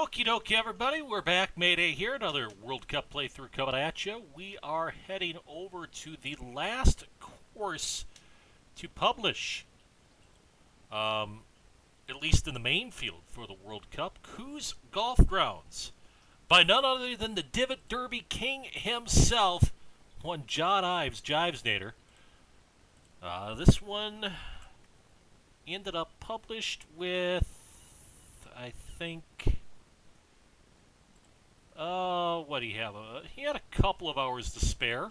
Okie dokie, everybody. We're back. Mayday here. Another World Cup playthrough coming at you. We are heading over to the last course to publish, at least in the main field for the World Cup, Coos Golf Grounds, by none other than the Divot Derby King himself, one John Ives, jivesinator. This one ended up published with, I think... what do you have? He had a couple of hours to spare.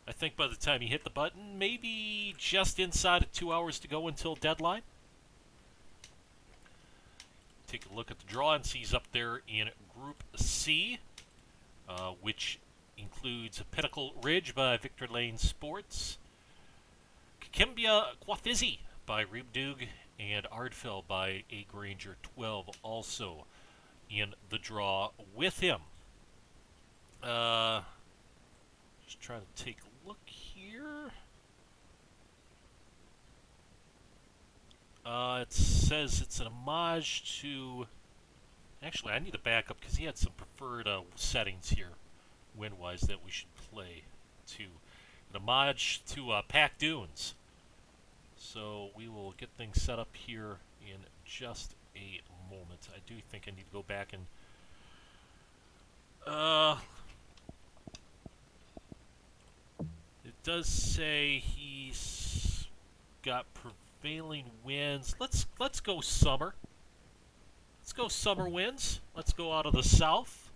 I think by the time he hit the button, maybe just inside of 2 hours to go until deadline. Take a look at the draw and see he's up there in Group C, which includes Pinnacle Ridge by Victor Lane Sports, Kimbia Quafizi by Reebdug, and Ardfell by A. Granger 12 also in the draw with him. Just trying to take a look here. It says it's an homage to... Actually, I need to back up because he had some preferred settings here, wind-wise, that we should play to. An homage to Pack Dunes. So we will get things set up here in just a moment. I do think I need to go back and it does say he's got prevailing winds. Let's go summer. Let's go summer winds. Let's go out of the south.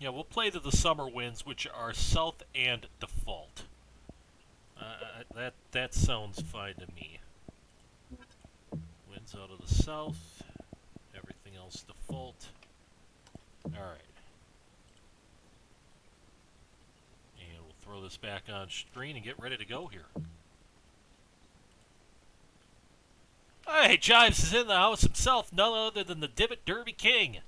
Yeah, we'll play to the summer winds, which are south and default. That sounds fine to me. Winds out of the south. Everything else default. Alright. And we'll throw this back on screen and get ready to go here. Hey, Jives is in the house himself, none other than the Divot Derby King.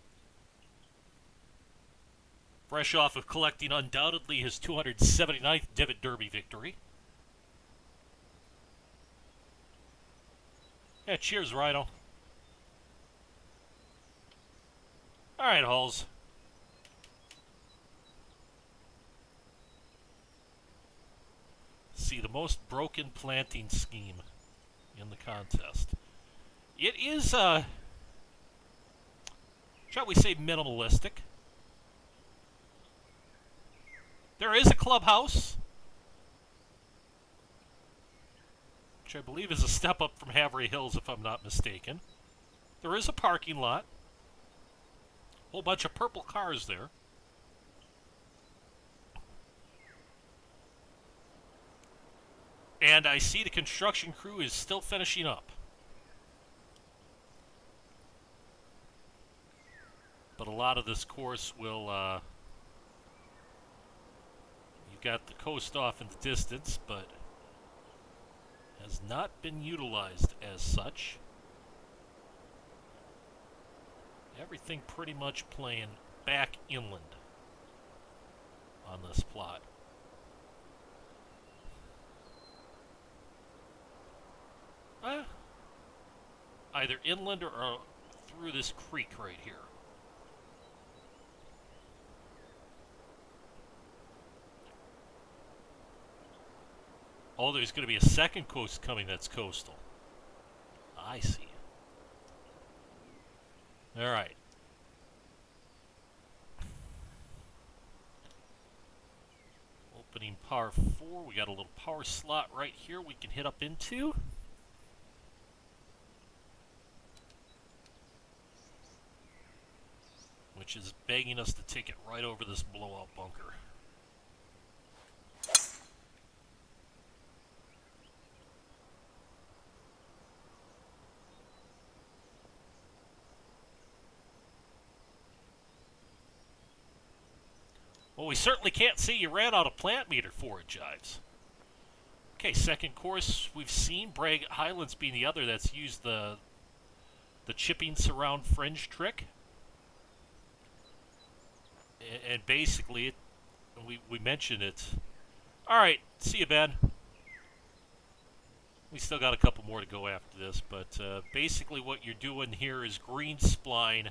Fresh off of collecting undoubtedly his 279th Divot Derby victory. Yeah, cheers, Rhino. Alright, Hulls. See, the most broken planting scheme in the contest. It is, shall we say, minimalistic. There is a clubhouse, which I believe is a step up from Havery Hills, if I'm not mistaken. There is a parking lot. Whole bunch of purple cars there. And I see the construction crew is still finishing up. But a lot of this course will, you've got the coast off in the distance, but has not been utilized as such. Everything pretty much playing back inland on this plot. Either inland or through this creek right here. Oh, there's going to be a second coast coming that's coastal. I see. All right. Opening par 4. We got a little power slot right here we can hit up into. Which is begging us to take it right over this blowout bunker. Well, we certainly can't see you ran out of plant meter for it, Jives. Okay, second course we've seen, Bragg Highlands being the other that's used the chipping surround fringe trick. And basically, we mentioned it. All right, see you, Ben. We still got a couple more to go after this, but basically what you're doing here is green spline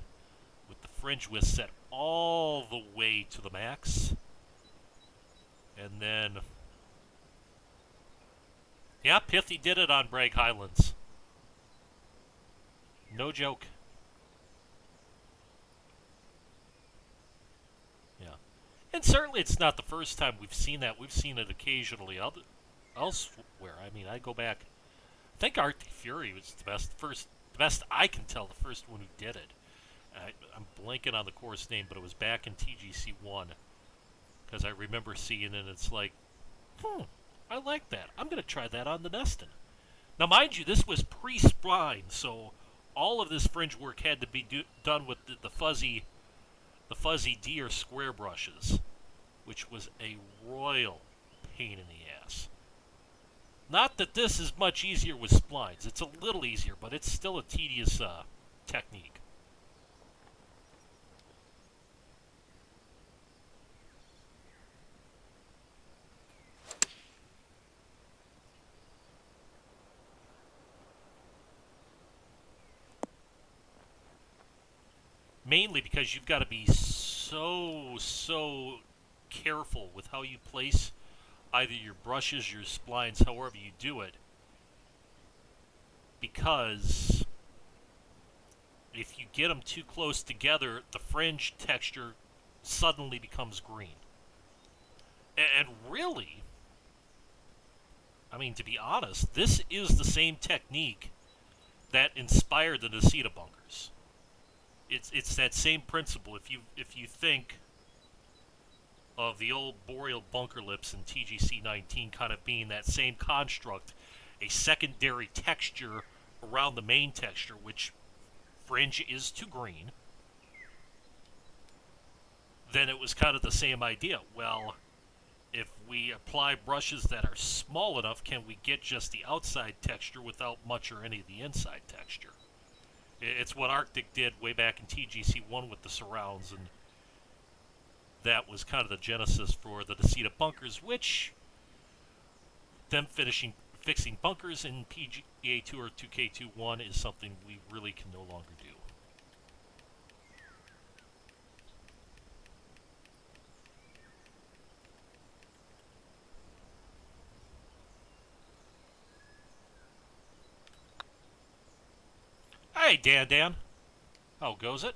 with the fringe width set all the way to the max. And then, yeah, Pithy did it on Bragg Highlands. No joke. Yeah. And certainly it's not the first time we've seen that. We've seen it occasionally elsewhere. I mean, I go back. I think Arctic Fury was the best I can tell, the first one who did it. I'm blanking on the course name, but it was back in TGC 1. Because I remember seeing it, and it's like, I like that. I'm going to try that on the Neston. Now, mind you, this was pre-spline, so all of this fringe work had to be done with the fuzzy deer square brushes, which was a royal pain in the ass. Not that this is much easier with splines. It's a little easier, but it's still a tedious technique. Mainly because you've got to be so careful with how you place either your brushes, your splines, however you do it. Because if you get them too close together, the fringe texture suddenly becomes green. And really, I mean, to be honest, this is the same technique that inspired the Nisita bunkers. It's that same principle. If you think of the old boreal bunker lips in TGC 19 kind of being that same construct, a secondary texture around the main texture, which fringe is to green, then it was kind of the same idea. Well, if we apply brushes that are small enough, can we get just the outside texture without much or any of the inside texture? It's what Arctic did way back in TGC 1 with the surrounds, and that was kind of the genesis for the Nisita bunkers, which them fixing bunkers in PGA Tour 2K21 is something we really can no longer do. Hey, Dan. How goes it?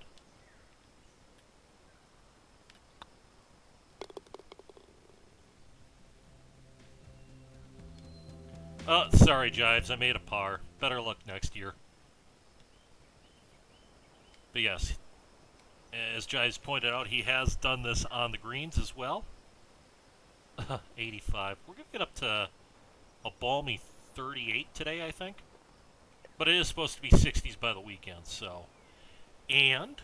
Sorry, Jives, I made a par. Better luck next year. But yes, as Jives pointed out, he has done this on the greens as well. 85. We're going to get up to a balmy 38 today, I think. But it is supposed to be 60s by the weekend, so. And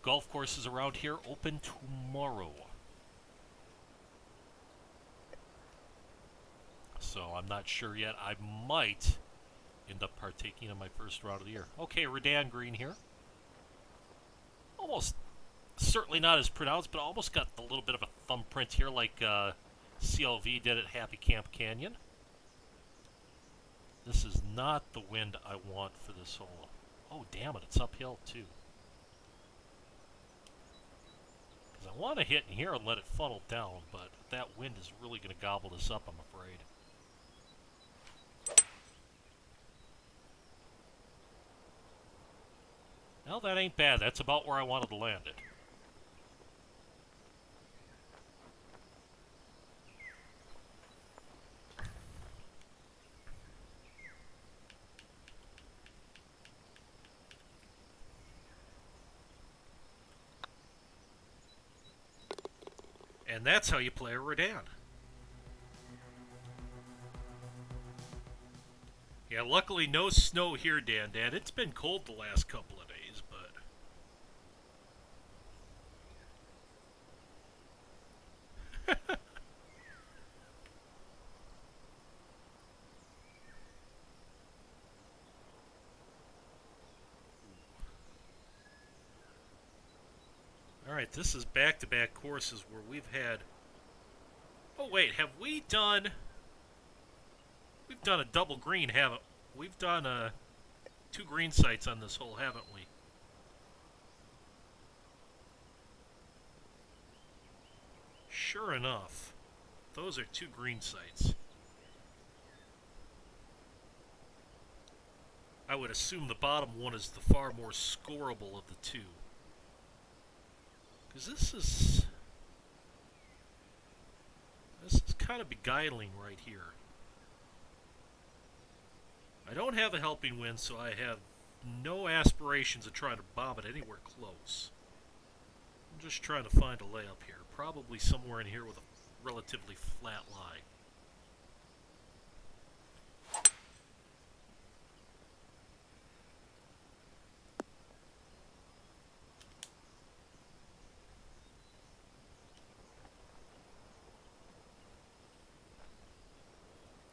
golf courses around here open tomorrow. So I'm not sure yet. I might end up partaking in my first round of the year. Okay, Redan green here. Almost, certainly not as pronounced, but almost got a little bit of a thumbprint here like CLV did at Happy Camp Canyon. This is not the wind I want for this hole. Oh, damn it, it's uphill too. Because I want to hit in here and let it funnel down, but that wind is really going to gobble this up, I'm afraid. Well, that ain't bad. That's about where I wanted to land it. And that's how you play a Redan. Yeah, luckily no snow here, Dan. It's been cold the last couple of days, but... Alright, this is back-to-back courses where we've had... Oh, wait, have we done... We've done a double green, haven't we? We've done 2 green sites on this hole, haven't we? Sure enough, those are 2 green sites. I would assume the bottom one is the far more scoreable of the 2. Because this is kind of beguiling right here. I don't have a helping wind, so I have no aspirations of trying to bomb it anywhere close. I'm just trying to find a layup here. Probably somewhere in here with a relatively flat lie.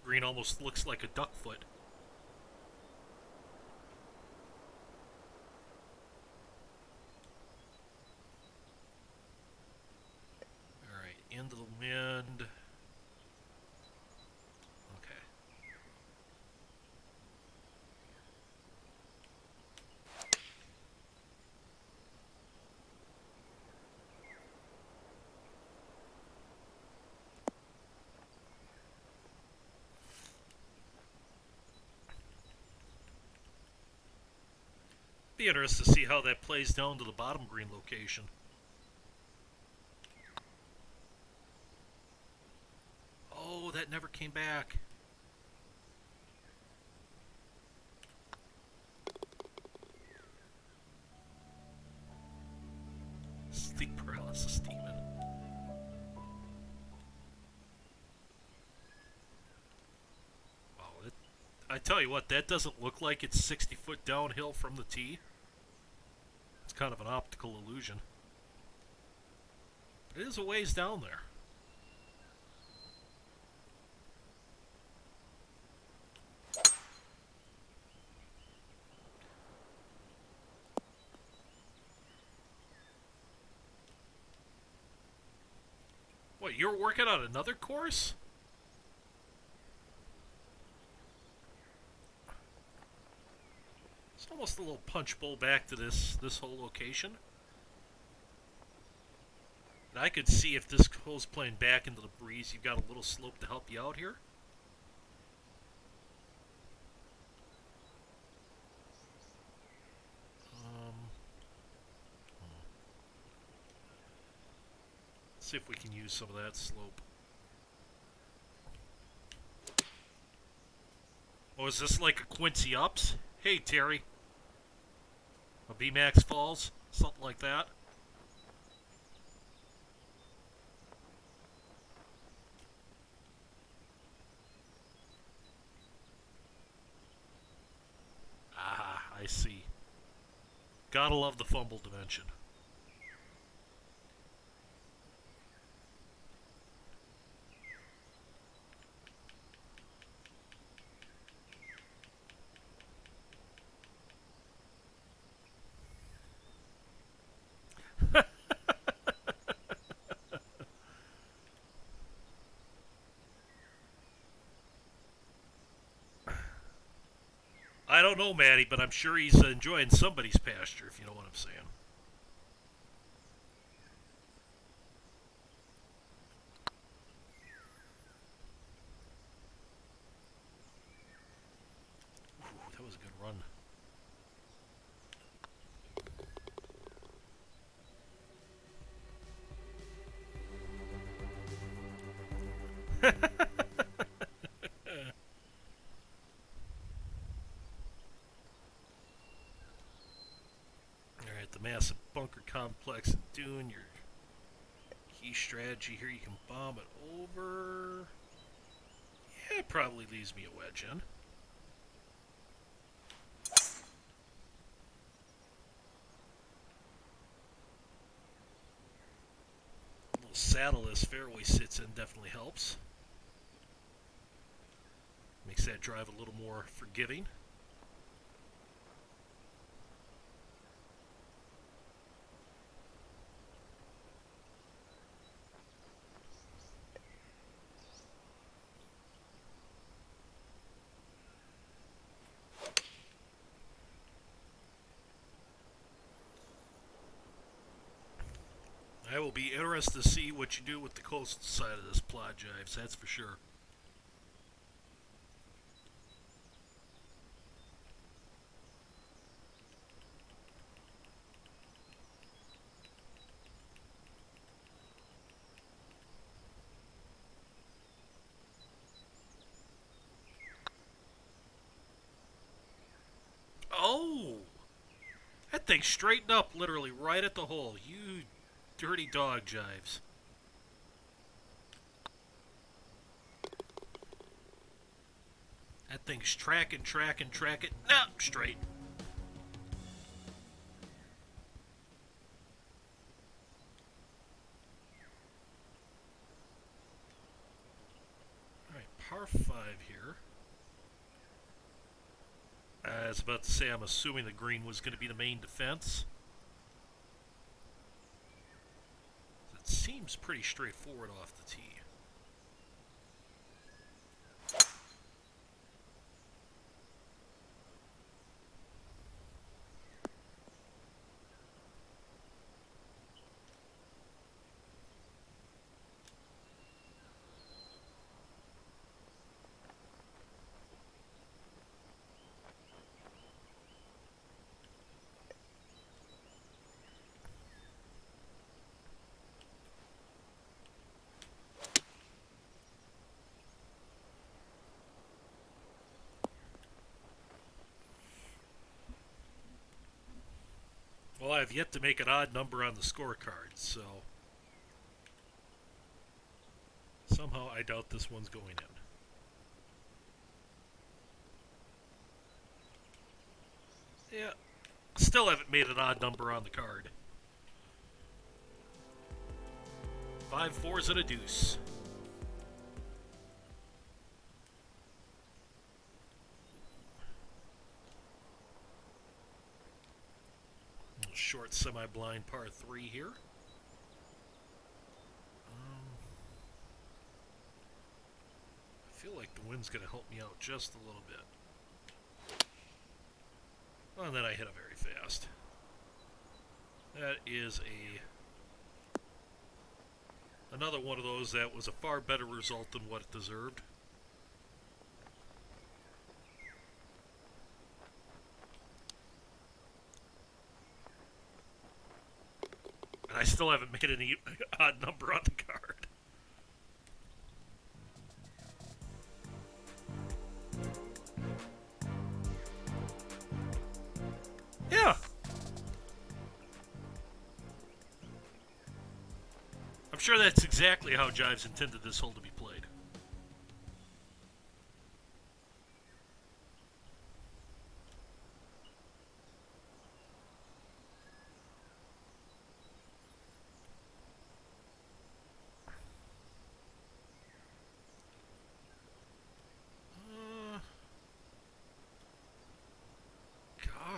Green almost looks like a duck foot. Alright, into the wind. Okay. Be interested to see how that plays down to the bottom green location. Oh, that never came back. Sleep paralysis demon. Oh, I tell you what, that doesn't look like it's 60 foot downhill from the tee. It's kind of an optical illusion. It is a ways down there. What, you're working on another course? It's almost a little punch bowl back to this whole location. And I could see if this hole's playing back into the breeze, you've got a little slope to help you out here. Let's see if we can use some of that slope. Oh, is this like a Quincy Ups? Hey, Terry. A B-Max Falls? Something like that? Ah, I see. Gotta love the fumble dimension. I don't know, Matty, but I'm sure he's enjoying somebody's pasture, if you know what I'm saying. Ooh, that was a good run. Alright, the massive bunker complex and Dune, your key strategy here, you can bomb it over. Yeah, it probably leaves me a wedge in. A little saddle this fairway sits in definitely helps. Makes that drive a little more forgiving. curious to see what you do with the coastal side of this plot, Jives, that's for sure. Oh! That thing straightened up literally right at the hole. You dirty dog, Jives. That thing's tracking. Nah, straight. Alright, par 5 here. I was about to say, I'm assuming the green was going to be the main defense. It seems pretty straightforward off the tee. Well, I have yet to make an odd number on the scorecard, so somehow I doubt this one's going in. Yeah, still haven't made an odd number on the card. 5 fours and a deuce. Short semi-blind par 3 here. I feel like the wind's going to help me out just a little bit. Oh, and then I hit it very fast. That is another one of those that was a far better result than what it deserved. And I still haven't made any odd number on the card. Yeah. I'm sure that's exactly how Jives intended this hole to be played.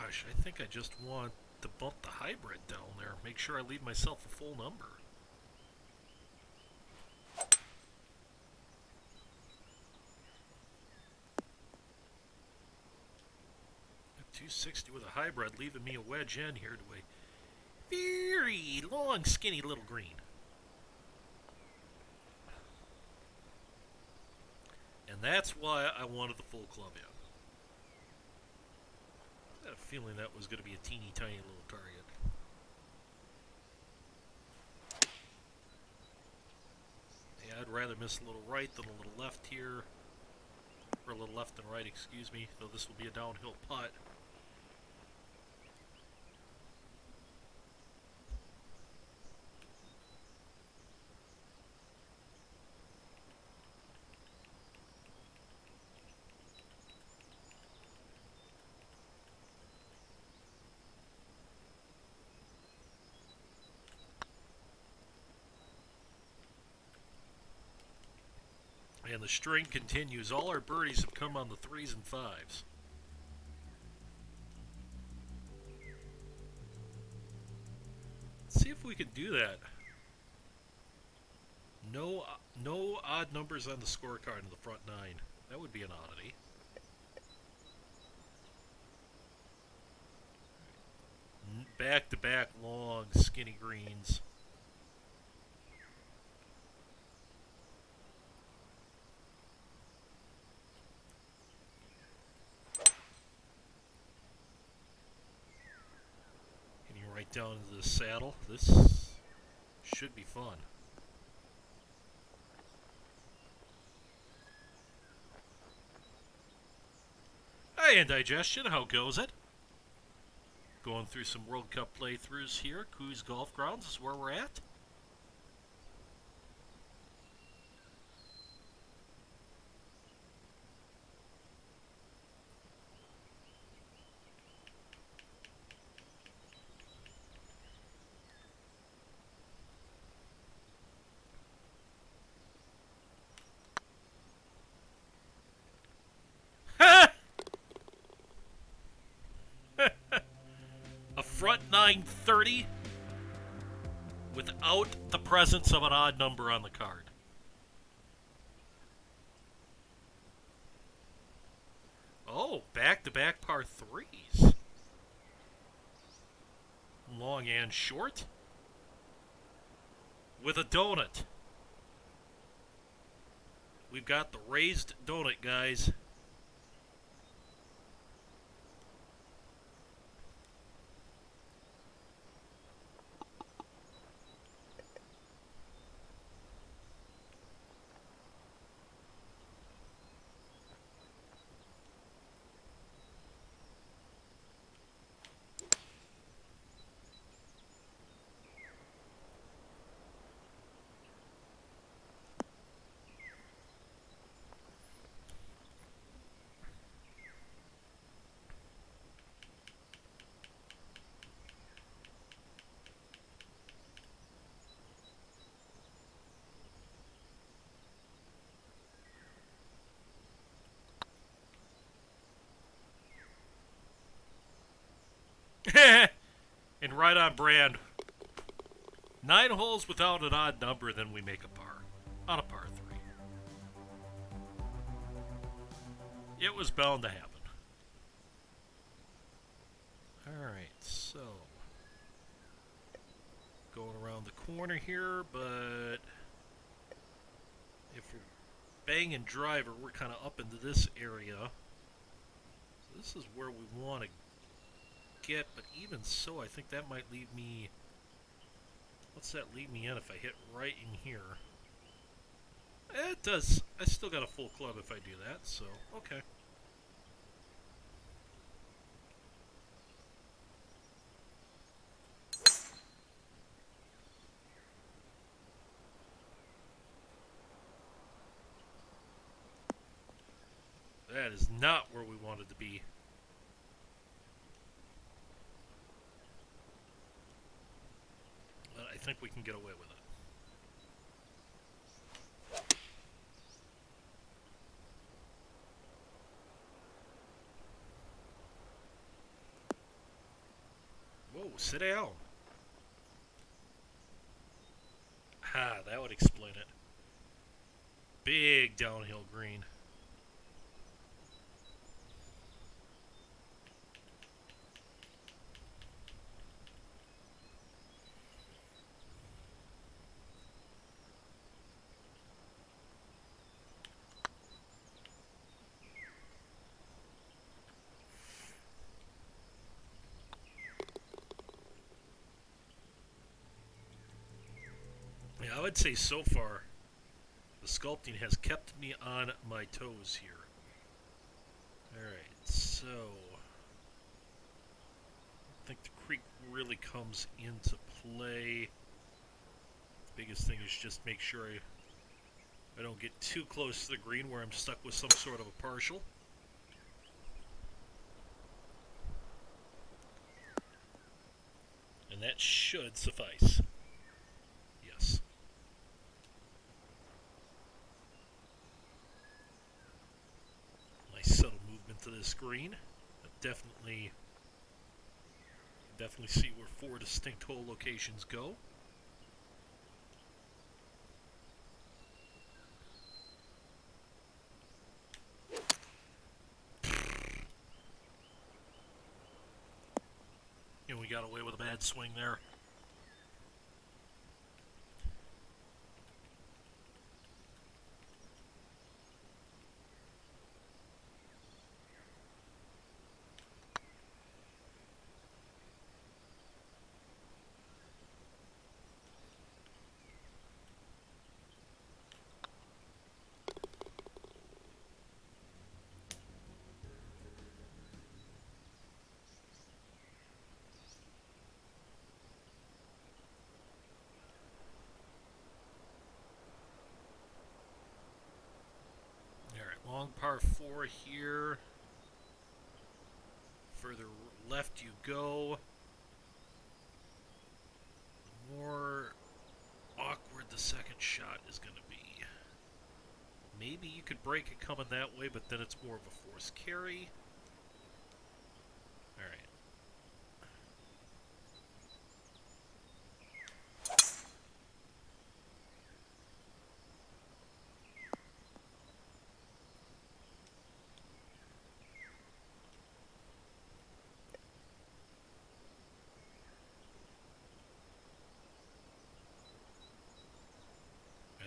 I think I just want to bump the hybrid down there. Make sure I leave myself a full number. 260 with a hybrid, leaving me a wedge in here to a very long, skinny little green. And that's why I wanted the full club in. I had a feeling that was going to be a teeny tiny little target. Yeah, I'd rather miss a little right than a little left here. Or a little left than right, excuse me, though this will be a downhill putt. And the string continues. All our birdies have come on the 3s and 5s. Let's see if we can do that. No odd numbers on the scorecard in the front 9. That would be an oddity. Back-to-back long, skinny greens. down into the saddle. This should be fun. Hey, Indigestion, how goes it? Going through some World Cup playthroughs here. Coos Golf Grounds is where we're at. A front 930 without the presence of an odd number on the card. Oh, back-to-back par threes. Long and short. With a donut. We've got the raised donut, guys. And right on brand. 9 holes without an odd number, then we make a par. On a par 3. It was bound to happen. Alright, so. Going around the corner here, but if we're banging driver, we're kind of up into this area. So this is where we want to get, but even so, I think that might leave me... What's that leave me in if I hit right in here? It does. I still got a full club if I do that, so, okay. That is not where we wanted to be. But I think we can get away with it. Whoa, sit down. Ha, that would explain it. Big downhill green. I would say so far, the sculpting has kept me on my toes here. Alright, so... I think the creek really comes into play. The biggest thing is just make sure I don't get too close to the green where I'm stuck with some sort of a partial. And that should suffice. Yes. Nice subtle movement to this green. Definitely see where 4 distinct hole locations go. And we got away with a bad swing there. Long par 4 here. Further left you go. The more awkward the second shot is going to be. Maybe you could break it coming that way, but then it's more of a forced carry. Alright.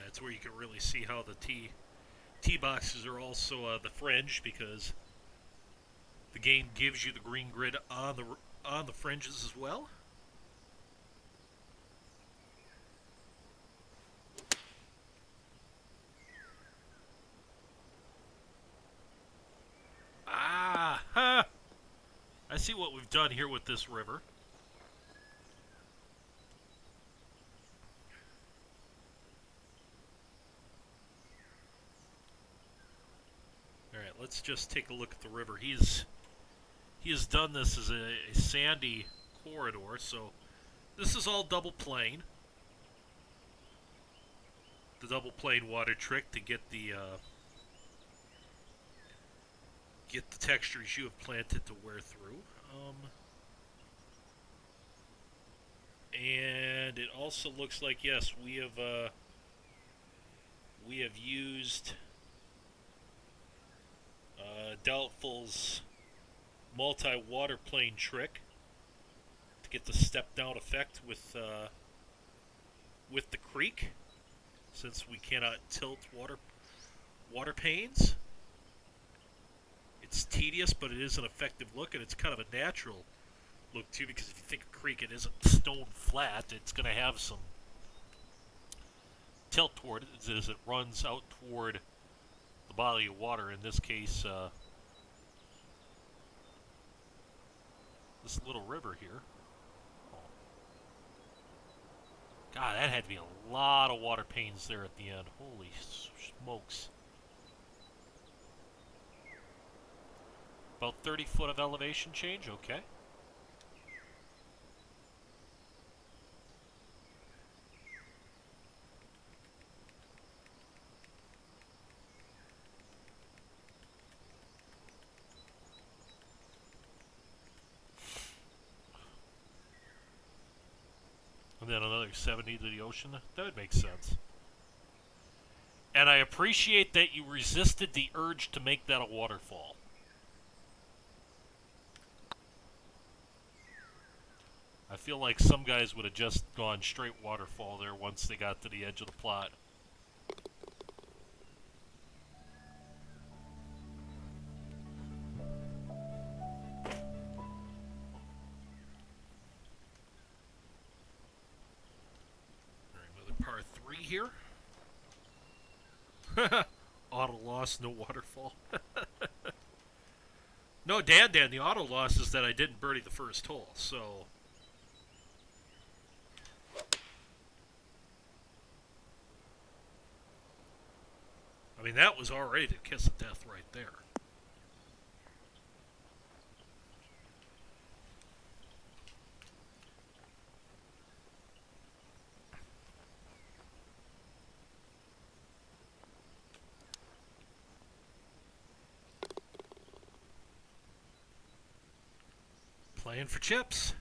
That's where you can really see how the tee boxes are also the fringe, because the game gives you the green grid on the fringes as well. Ah, ha! I see what we've done here with this river. Alright, let's just take a look at the river. He has done this as a sandy corridor, so this is all double plane. The double plane water trick to get the textures you have planted to wear through. And it also looks like, yes, we have used Doubtful's multi-water plane trick to get the step down effect with the creek, since we cannot tilt water panes. It's tedious, but it is an effective look, and it's kind of a natural look too, because if you think a creek, it isn't stone flat. It's going to have some tilt toward it as it runs out toward the body of water. In this case, this little river here. God, that had to be a lot of water panes there at the end. Holy smokes. About 30 foot of elevation change, okay. And then another 70 to the ocean. That would make sense. And I appreciate that you resisted the urge to make that a waterfall. I feel like some guys would have just gone straight waterfall there once they got to the edge of the plot. Par 3 here. Auto loss, no waterfall. No, Dan, the auto loss is that I didn't birdie the first hole, so... I mean, that was already the kiss of death right there. Playing for chips.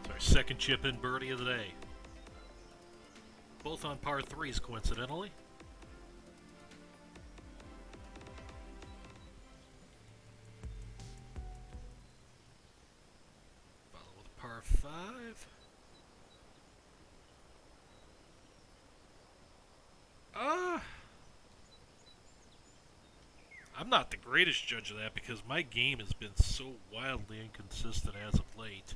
It's our second chip in birdie of the day. Both on par 3s, coincidentally. Follow with a par 5. I'm not the greatest judge of that because my game has been so wildly inconsistent as of late.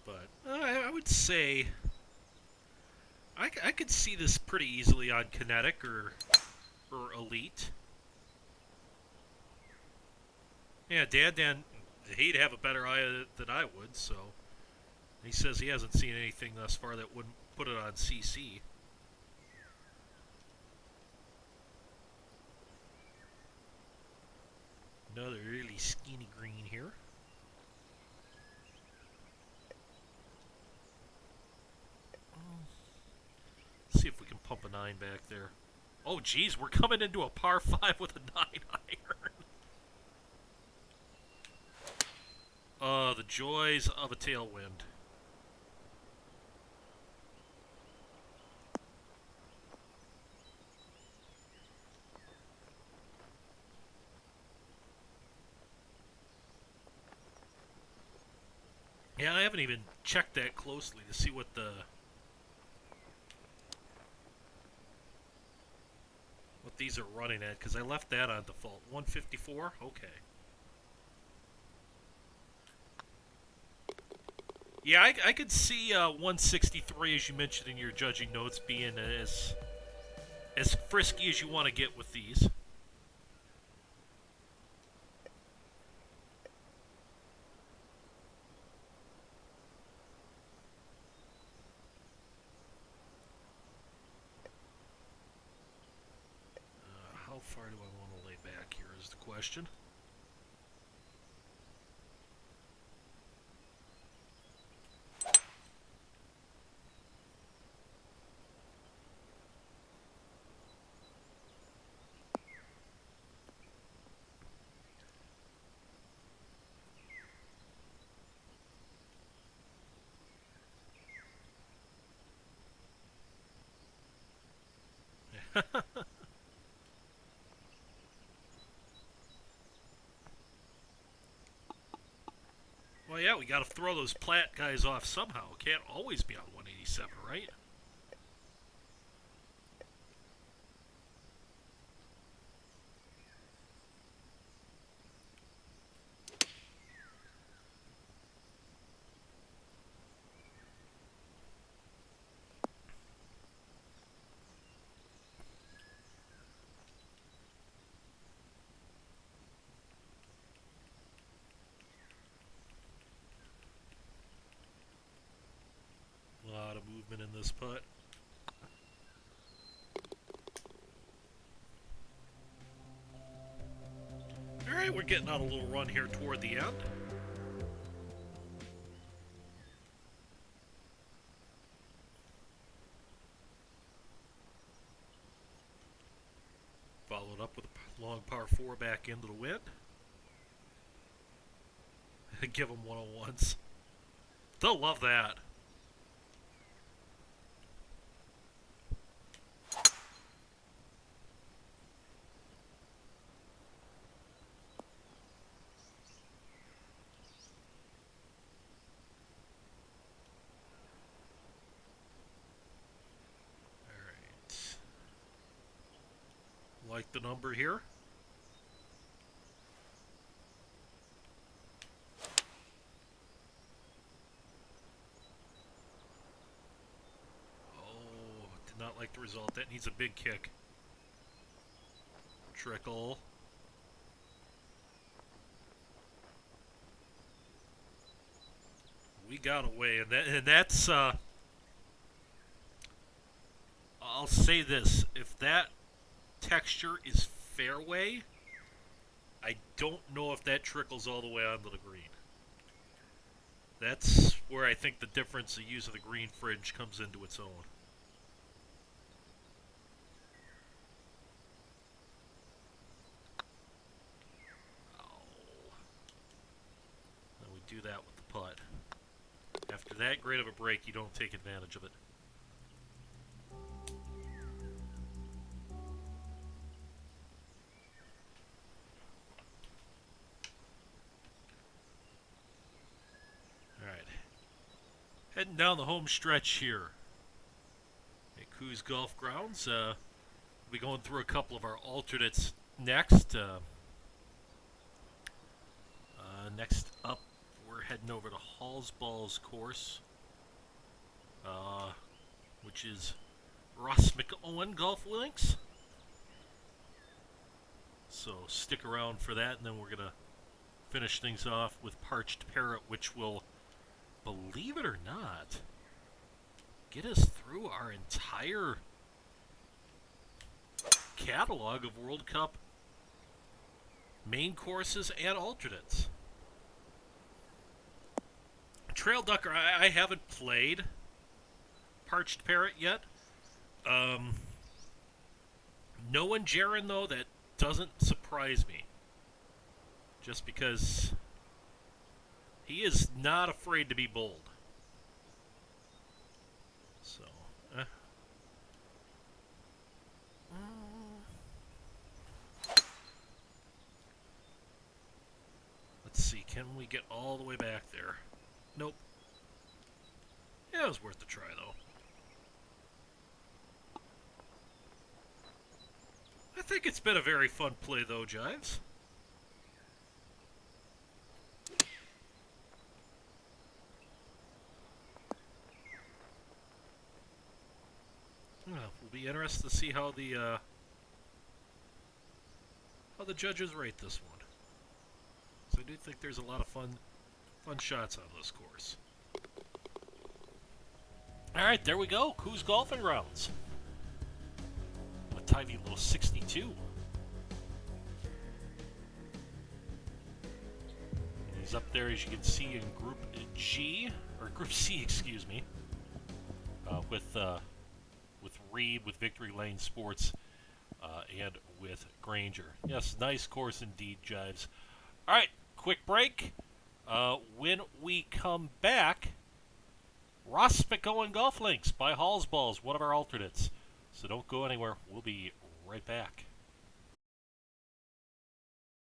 But I would say I could see this pretty easily on Kinetic or complete. Yeah, Dan, he'd have a better eye than I would, so he says he hasn't seen anything thus far that wouldn't put it on CC. Another really skinny green here. Let's see if we can pump a 9 back there. Oh, geez, we're coming into a par 5 with a 9 iron. The joys of a tailwind. Yeah, I haven't even checked that closely to see what these are running at, because I left that on default. 154? Okay. Yeah, I could see 163, as you mentioned in your judging notes, being as frisky as you want to get with these. How far do I want to lay back here is the question. Well, yeah, we got to throw those Platt guys off somehow. Can't always be on 187, right? A lot of movement in this putt. Alright, we're getting on a little run here toward the end. Followed up with a long par 4 back into the wind. Give them 101s. They'll love that. Like the number here. Oh, did not like the result. That needs a big kick. Trickle. We got away, and that's I'll say this: if that texture is fairway, I don't know if that trickles all the way onto the green. That's where I think the difference, the use of the green fringe, comes into its own. And we do that with the putt. After that great of a break, you don't take advantage of it. Heading down the home stretch here at Coos Golf Grounds. We'll be going through a couple of our alternates next. Next up, we're heading over to Hallsball's course, which is Ross McOwen Golf Links. So stick around for that, and then we're going to finish things off with Parched Parrot, which will, believe it or not, get us through our entire catalog of World Cup main courses and alternates. Trail Ducker, I haven't played Parched Parrot yet. Knowing Jaren, though, that doesn't surprise me. Just because he is not afraid to be bold. So, let's see, can we get all the way back there? Nope. Yeah, it was worth a try, though. I think it's been a very fun play, though, Jives. We'll be interested to see how the judges rate this one. So I do think there's a lot of fun shots on this course. All right, there we go. Coos golfing rounds. A tiny little 62. And he's up there, as you can see, in Group G or Group C, excuse me, with Reed, with Victory Lane Sports, and with Granger. Yes, nice course indeed, Jives. All right, quick break. When we come back, Ross McGowan Golf Links by Hall's Balls, one of our alternates. So don't go anywhere. We'll be right back.